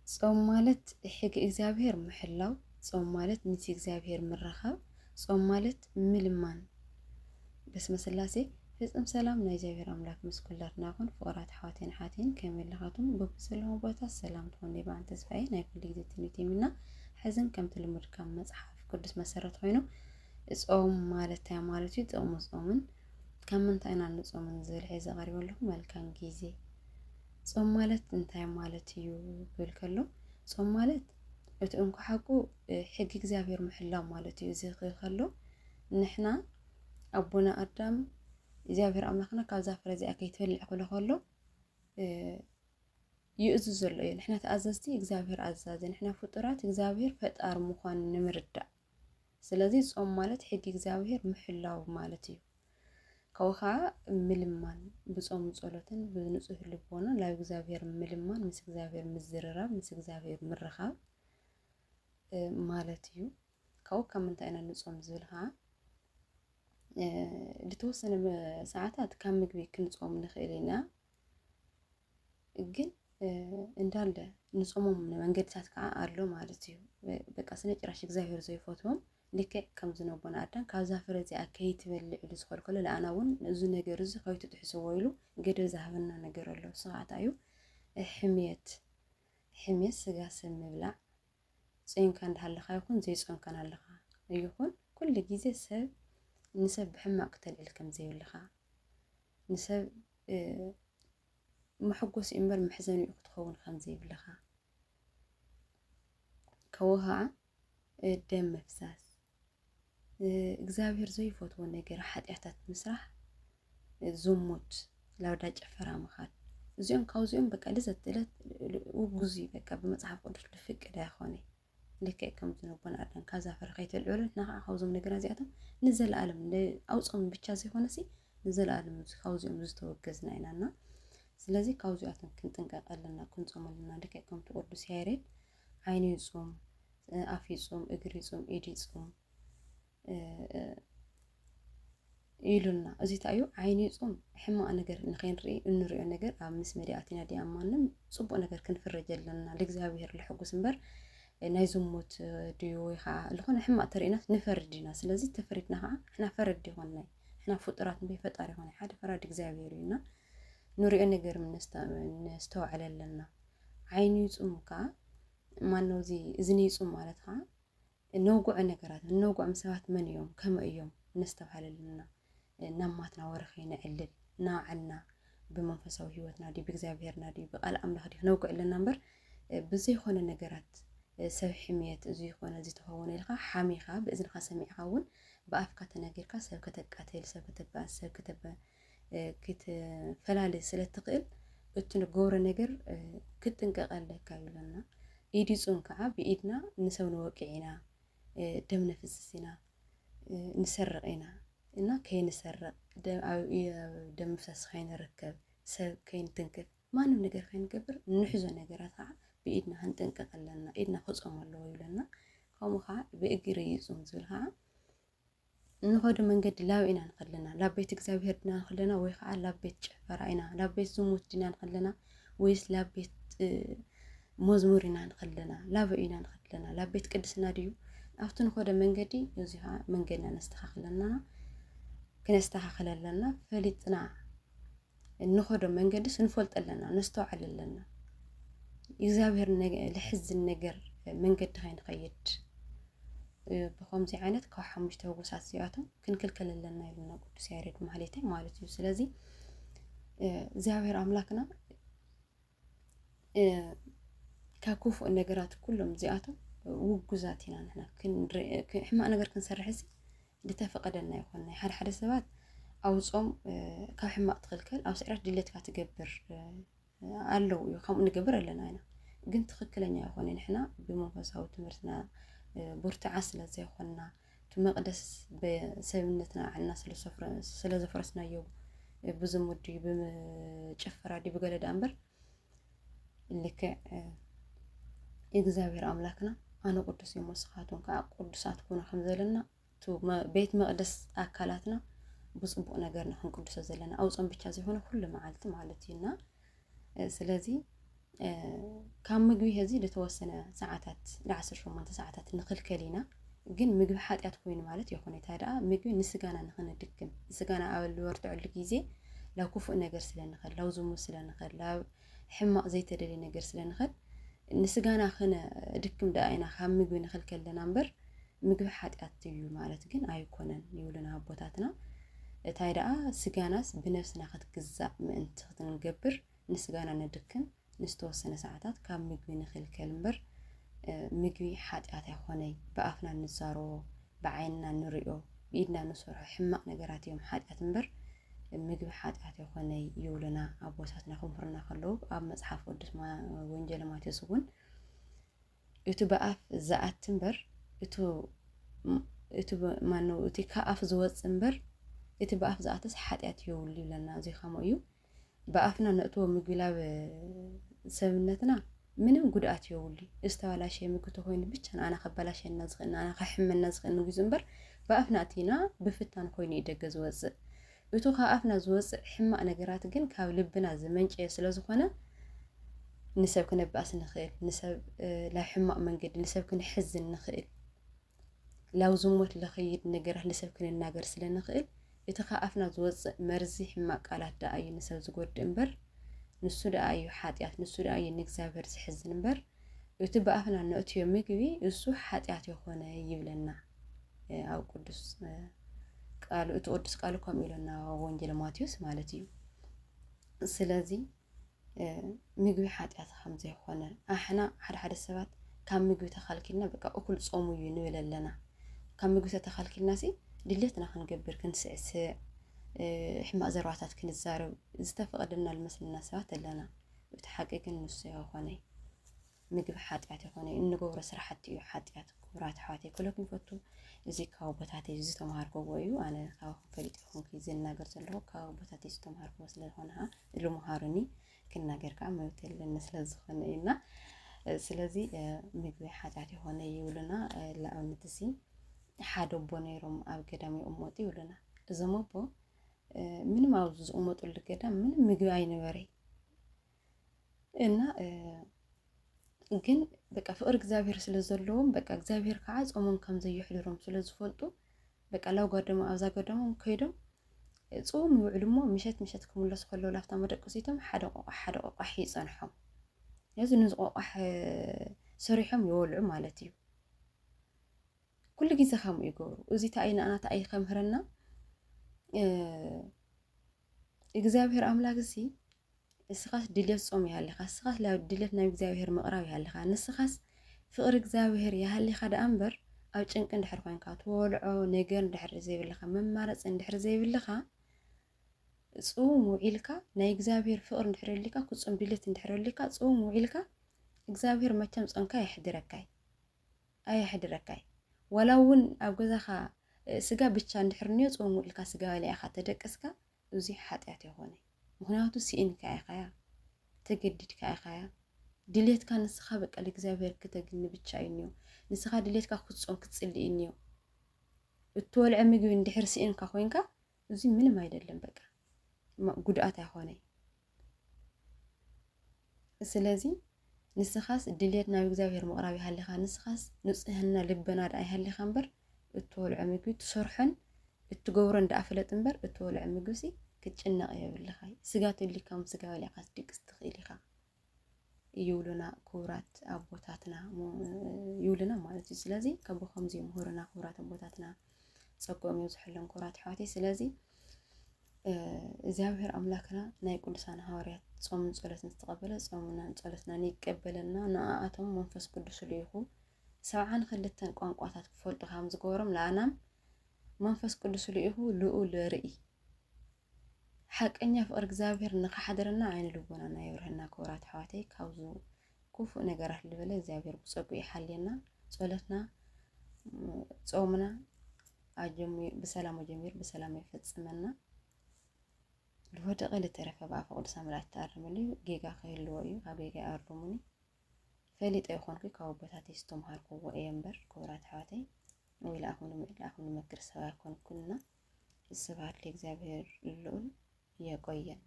ጾም ማለት ሕጊ እግዚአብሔር ምሕላው፣ ጾም ማለት ምስ እግዚአብሔር ምራኸብ፣ ጾም ማለት ምልማን። በስመ ስላሴ ፍጹም ሰላም ናይ እግዚአብሔር አምላክ ምስ ኩላትና ይኹን። ፍቁራት ኣሕዋቴን ሓቴን ከመይ ኣለኻቱም? በብዘለዎም ቦታ ሰላም ትኾኑ ይባን ተስፋዬ ናይ ኩሉ ግዜ ትንቢት የሚና ሕዝን ከምቲ ልሙድ ካብ መፅሓፍ ቅዱስ መሰረት ኮይኑ ጾም ማለት እንታይ ማለት እዩ? ጥቕሙ ጾምን ካብ ምንታይ ኢና ንጾምን ዝብል ሒዘ ቀሪበ ኣለኹ። መልካም ግዜ። ጾም ማለት እንታይ ማለት እዩ ክብል ከሎ ጾም ማለት እቲ እንኳ ሓቁ ሕጊ እግዚአብሔር ምሕላው ማለት እዩ። እዚ ከሎ ንሕና ኣቦና ኣዳም እግዚአብሔር ኣምላኽና ካብዛ ፍረ እዚኣ ከይትበልዕ ክብሎ ከሎ ይእዝዝ ዘሎ እዩ። ንሕና ተኣዘዝቲ እግዚአብሔር ኣዛዚ፣ ንሕና ፍጡራት እግዚአብሔር ፈጣሪ ምዃኑ ንምርዳእ። ስለዚ ጾም ማለት ሕጊ እግዚአብሔር ምሕላው ማለት እዩ። ካብኡ ከዓ ምልማን ብጾም ጸሎትን ብንጹህ ልቦና ናብ እግዚአብሔር ምልማን፣ ምስ እግዚአብሔር ምዝርራብ፣ ምስ እግዚአብሔር ምርኻብ ማለት እዩ። ካብኡ ካብ ምንታይ ኢና ንጾም ዝብል ከዓ ዝተወሰነ ሰዓታት ካብ ምግቢ ክንጾም ንኽእል ኢና። ግን እንዳለ ንጾሞም መንገድታት ከዓ ኣሎ ማለት እዩ። በቃ ስነ ጭራሽ እግዚአብሔር ዘይፈትዎም ልክዕ ከም ዝነቦና ኣዳም ካብዛ ፍረ እዚኣ ከይትበልዕ ኢሉ ዝኸልከሎ ለኣና እውን እዚ ነገር እዚ ከይትጥሕስዎ ኢሉ ገደብ ዝሃበና ነገር ኣሎ። እዚ ከዓ እንታይ እዩ? ሕምየት ስጋ ሰብ ምብላዕ ፅንካ እንዳሃለካ ይኹን ዘይፆምካ እንዳሃለካ ይኹን ኩሉ ግዜ ሰብ ንሰብ ብሕማቅ ክተልዕል ከም ዘይብልካ፣ ንሰብ መሐጎሲ እምበር መሕዘኒኡ ክትኸውን ከም ዘይብልካ፣ ካብኡ ከዓ ደም መፍሳስ፣ እግዚአብሔር ዘይፈትዎ ነገር ሓጢያታት ምስራሕ፣ ዝሙት፣ ላውዳ ጨፈራ ምኻድ፣ እዚኦም ካብዚኦም በቃ ልዘት ዕለት ውጉዝ በቃ ብመፅሓፍ ቅዱስ ዝፍቅድ ኣይኮነ። ልክዕ ከም ዝነቦና ኣዳም ካብዛ ፍረ ከይትበልዑ ንዓ ካብዞም ነገራት እዚኣቶም ንዘለኣለም ኣውፆም ብቻ ዘይኮነሲ ንዘለኣለም ካብዚኦም ዝተወገዝና ኢናና። ስለዚ ካብዚኣቶም ክንጥንቀቕ ኣለና፣ ክንጾም ኣለና። ልክዕ ከምቲ ቅዱስ ያሬድ ዓይኒ ይጾም፣ ኣፍ ይጾም፣ እግሪ ይጾም፣ ኢድ ይጾም ኢሉና። እዚ እንታይ እዩ? ዓይኒ ይጾም ሕማቅ ነገር ንኸይንርኢ እንሪኦ ነገር ኣብ ምስ መዲኣቲና ዲኣማንም ፅቡቅ ነገር ክንፍረጅ ኣለና ለእግዚአብሔር ልሕጉስ እምበር ናይ ዝሙት ድዩ ወይ ከዓ ዝኾነ ሕማቅ ተርእና ንፈርድ ኢና። ስለዚ ተፈሪድና ከዓ ሕና ፈረድ ይኾንና፣ ሕና ፍጡራት ንበይ ፈጣሪ ይኾነ ሓደ ፈራድ እግዚአብሔር እዩና ንሪኦ ነገር ነስተውዕል ኣለና። ዓይኒ ይጹም ከዓ ማነው እዚ እዝኒ ይጹም ማለት ከዓ ነውጉዕ ነገራት ነውጉዕ ሰባት መን እዮም ከመ እዮም ነስተብሃለልና ናማትና ወረኸ ንዕልል ናባዕልና ብመንፈሳዊ ህይወትና ዲ ብእግዚአብሔርና ዲ ብቃል ኣምላኽ ዲ ነውጉዕ ኣለና እምበር ብዘይኮነ ነገራት ሰብ ሕምየት እዚ ይኮነ እዚ ተኸውን ኢልካ ሓሚኻ ብእዝንካ ሰሚዕካ እውን ብኣፍካ ተነጊርካ ሰብ ከተቃተል፣ ሰብ ከተባእስ፣ ሰብ ክትፈላለ ስለትኽእል እቲ ንገብሮ ነገር ክትጥንቀቕ ኣለካ ይብለና። ኢድ ይጹም ከዓ ብኢድና ንሰብ ንወቅዕ ኢና፣ ደም ነፍስስ ኢና፣ ንሰርቕ ኢና እና ከይንሰርቕ ደም ምፍሳስ ከይንርከብ፣ ሰብ ከይንትንክፍ፣ ማንም ነገር ከይንገብር ንሕዞ ነገራት ከዓ ብኢድና ክንጥንቀቕ ኣለና፣ ኢድና ክጾም ኣለዎ ይብለና። ከምኡ ከዓ ብእግሪ ይጹም ዝብል ከዓ ንኸዶ መንገዲ ላብ ኢና ንኸለና፣ ላብ ቤት እግዚአብሔር ዲና ንኸለና ወይ ከዓ ላብ ቤት ጨፈራ ኢና፣ ላብ ቤት ዝሙት ዲና ንኸለና ወይስ ላብ ቤት መዝሙር ኢና ንኸለና፣ ላብ ኢና ንኸለና፣ ላብ ቤት ቅድስና ድዩ? ኣብቲ ንኸዶ መንገዲ እዚ ከዓ መንገድና ክነስተኻኽል ኣለና። ፈሊጥና ንኸዶ መንገዲ ስንፈልጥ ኣለና፣ ነስተውዕል ኣለና። እግዚአብሔር ልሕዝን ነገር መንገዲ ከይንኸይድ ብከምዚ ዓይነት ካብ ሓሙሽተ ህጉሳት እዚኣቶም ክንክልከል ኣለና ይብለና ቅዱስ ያሬድ ማህሌታይ ማለት እዩ። ስለዚ እግዚአብሔር ኣምላክና ካብ ክፉእ ነገራት ኩሎም እዚኣቶም ውጉዛት ኢና ንሕና ሕማቅ ነገር ክንሰርሕ እዚ ዝተፈቀደና ይኮነ። ሓደ ሰባት ኣብ ጾም ካብ ሕማቅ ትኽልከል ኣብ ስዕረት ድሌትካ ትገብር ኣለው እዩ፣ ከምኡ ንገብር ኣለና ኢና። ግን ትኽክለኛ ይኮነ። ንሕና ብመንፈሳዊ ትምህርትና ብርቱዓ ስለ ዘይኮንና እቲ መቅደስ ብሰብነትና ዓና ስለ ዘፈረስናዮ ብዝሙት ድዩ ብጭፈራ ድዩ ብገለዳ እምበር ልክዕ እግዚአብሔር ኣምላክና ኣነ ቅዱስ እየ ንስኻትኩም ከዓ ቅዱሳት ኩኑ ከም ዘለና ቤት መቅደስ ኣካላትና ብፅቡቅ ነገር ንክንቅድሶ ዘለና ኣብ ጾም ብቻ ዘይኮነ ኩሉ መዓልቲ ማለት እዩና። ስለዚ كم مجبي هذي لتوسنا ساعات لعشر شو ساعات نخلكلينا ግን ምግብ ሓጢያት ኮይኑ ማለት ይኾነ ታዲያ ምግብ ንስጋና ንኽንድክም ንስጋና ኣብ ልወርትዑ ጊዜ ላው ክፉእ ነገር ስለንኽእል ላው ዝሙት ስለንኽእል ላው ሕማቕ ዘይተደልየ ነገር ስለንኽእል ንስጋና ድክም ዳይና ካብ ምግብ ንኽልከለና እምበር ምግብ ሓጢያት እዩ ማለት ግን ኣይኮነን ይብሉና ኣቦታትና ታዲያ ስጋናስ ብነፍስና ክትግዛእ ምእንቲ ክትንገብር ንስጋና ንድክም ንስተወሰነ ሰዓታት ካብ ምግብ ንኽልከል እምበር ምግቢ ሓጢያት ኣይኮነይ በኣፍና ንዛረቦ ብዓይንና ንሪኦ ብኢድና ንሰርሖ ሕማቕ ነገራት እዮም ሓጢያት እምበር ምግቢ ሓጢያት ኣይኮነይ ይብሉና ኣቦታትና ከምሁርና ከለዉ ኣብ መፅሓፍ ቅዱስ ወንጌል ማቴዎስ እውን እቲ በኣፍ ዝኣት እምበር እቲ ማነው እቲ ካብ ኣፍ ዝወፅእ እምበር እቲ በኣፍ ዝኣትስ ሓጢያት የብሉ ይብለና እዚ ከምኡ እዩ በኣፍና ነእትዎ ምግቢ ላብ ሰብነትና ምንም ጉድኣት የብሉ ዝተባላሸየ ምግቢ ተኮይኑ ብቻ ኣና ከበላሸና ዝኽእል ኣና ከሕመና ዝኽእል ምግቢ እምበር በኣፍና እቲና ብፍታን ኮይኑ ይደገ ዝወፅእ እቱ ካብ ኣፍና ዝወፅእ ሕማቕ ነገራት ግን ካብ ልብና ዝመንጨየ ስለዝኾነ ንሰብ ክነብኣስ ንኽእል ንሰብ ላብ ሕማቕ መንገዲ ንሰብ ክንሕዝን ንኽእል ላው ዝሞት ለኸይድ ነገራት ንሰብ ክንናገር ስለንኽእል እቲ ካብ ኣፍና ዝወፅእ መርዚ ሕማቕ ቃላት ደኣ እዩ ንሰብ ዝጎድእ እምበር ንሱ ደኣ እዩ ሓጢያት ንሱ ደኣ እዩ ንእግዚኣብሔር ዝሕዝን እምበር እቲ በኣፍና ነእትዮ ምግቢ እሱ ሓጢያት የኾነ ይብለና ኣብ ቅዱስ ቃሉ እቲ ቅዱስ ቃሉ ከምኡ ኢሉና ወንጌል ማቴዎስ ማለት እዩ ስለዚ ምግቢ ሓጢያት ከም ዘይኮነ ኣሕና ሓደ ሰባት ካብ ምግቢ ተኸልኪልና በቃ እኩል ጾሙ እዩ ንብል ኣለና ካብ ምግቢ ተኸልኪልና ሲ ድሌትና ክንገብር ክንስዕስዕ ሕማቕ ዘረባታት ክንዛረብ ዝተፈቐደና ልመስለና ሰባት ኣለና እቲ ሓቂ ግን ንሱ ኣይኮነይ ምግቢ ሓጢያት ኣይኮነ እንገብሮ ስራሕቲ እዩ ሓጢያት ክቡራት ኣሕዋተይ ኩለኩም ፈቱ እዚ ካብ ቦታተይ ዝተምሃርክዎ እዩ ኣነ ካብኹም ፈሊጥ ኮንኩ ዝናገር ዘለኹ ካብ ቦታተይ ዝተምሃርክዎ ስለዝኾነ ልምሃሩኒ ክናገር ከዓ መብት የለኒ ስለዝኾነ እዩና ስለዚ ምግቢ ሓጢያት ይኾነ ይብሉና ለኣብነት እዚ ሓደ ኣቦ ነይሮም ኣብ ገዳም ይቕመጡ ይብሉና እዞም ኣቦ ምንም ኣብ ዝቕመጡሉ ገዳም ምንም ምግቢ ኣይነበረይ እና ግን በቃ ፍቅር እግዚአብሔር ስለዘለዎም በቃ እግዚአብሔር ከዓ ጾሞም ከም ዘይሕድሮም ስለዝፈልጡ በቃ ላው ጋደሞ ኣብዛ ጋደሞ ከይዶም ጾም ይውዕሉሞ ምሸት ክምለሱ ከለዉ ላፍታ መደቀሲቶም ሓደ ቆቋሕ ይጸንሖም ያዝ ንዝቆቋሕ ሰሪሖም ይወልዑ ማለት እዩ ኩሉ ግዜ ከምኡ ይገብሩ እዚ ታይና ኣና ታይ ከምህረና እግዚአብሔር አምላክ እዚ እስኻስ ድሌት ጾም ያለኻ እስኻስ ላ ድሌት ናይ እግዚአብሔር መቕራብ ያለኻ ንስኻስ ፍቅር እግዚአብሔር ያህሊኻ ደኣምበር ኣብ ጭንቅ እንድሕር ኮይንካ ትወልዖ ነገር እንድሕር ዘይብልኻ መማረፅ እንድሕር ዘይብልኻ ጾም ውዒልካ ናይ እግዚአብሔር ፍቅር እንድሕር ልካ ክጾም ድሌት እንድሕር ልካ ጾም ውዒልካ እግዚአብሔር መቸም ጾምካ ኣይሕድረካይ ወላውን ኣብ ገዛኻ ስጋ ብቻ እንድሕር ንዮ ጾም ውዒልካ ስጋ በሊዕኻ ተደቀስካ እዚ ሓጢያት ይኾነ ምክንያቱ ሲኢንካ ኢኻያ ተገዲድካ ኢኻያ ድሌትካ ንስኻ በቃ ለእግዚአብሔር ከተግኒ ብቻ እዩ ንስኻ ድሌትካ ክትጾም ክትጽልይ እዩ እትወልዐ ምግቢ እንድሕር ሲኢንካ ኮይንካ እዚ ምንም አይደለም በቃ ጉድኣት ኣይኾነ ስለዚ ንስኻስ ድሌት ናብ እግዚአብሔር መቕራብ ይሃልኻ ንስኻስ ንጽህና ልበና ዳይ ሃልኻ እምበር እትወልዐ ምግቢ ትሰርሖን እትገብሮ እንዳኣፈለጥ እምበር እትወልዐ ምግቢ ሲ ክትጭነቕ የብልኻ ስጋ ትልካም ስጋ በሊዕካ ትድቅስ ትኽእል ኢኻ ይብሉና ክቡራት ኣቦታትና ይብሉና ማለት እዩ ስለዚ ከቦኸም ምሁርና ክቡራት ኣቦታትና ፀጎም ይብዝሕሎም ክቡራት ኣሕዋተይ ስለዚ እግዚአብሔር አምላክና ናይ ቅዱሳን ሐዋርያት ጾምን ጸሎትን ዝተቀበለ ጾምና ጸሎትና ይቀበለና ንኣቶም መንፈስ ቅዱስ ልይኹ 72 ቋንቋታት ክፈልጡ ከም ዝገበሮም ለኣናም መንፈስ ቅዱስ ልይኹ ልኡል ርኢ حقኛ ፍቅር እግዚአብሔር ንኸሓደረና ዓይነ ልቦናና ይብርህና ክቡራት ኣሕዋተይ ካብዙ ክፉእ ነገራት ልበለ እግዚአብሔር ብጸጉ ይሓልየና ጸሎትና ጾምና بسلام وجميل بسلام يفጽመና ልወደቀ ለተረፈ በኣፈ ቅዱስ ኣምላክ ተኣርምልዩ ጌጋ ከይልዎ እዩ ኣብ ጌጋ ኣርሙኒ ፈሊጠ ይኾንኩ ካብ ቦታተይ ዝተምሃርክዎ እየ እምበር ክቡራት ኣሕዋተይ ወይ ለኣኹም መክር ሰብ ኣይኮንኩና ስብሐት ለእግዚአብሔር ልዑል يقين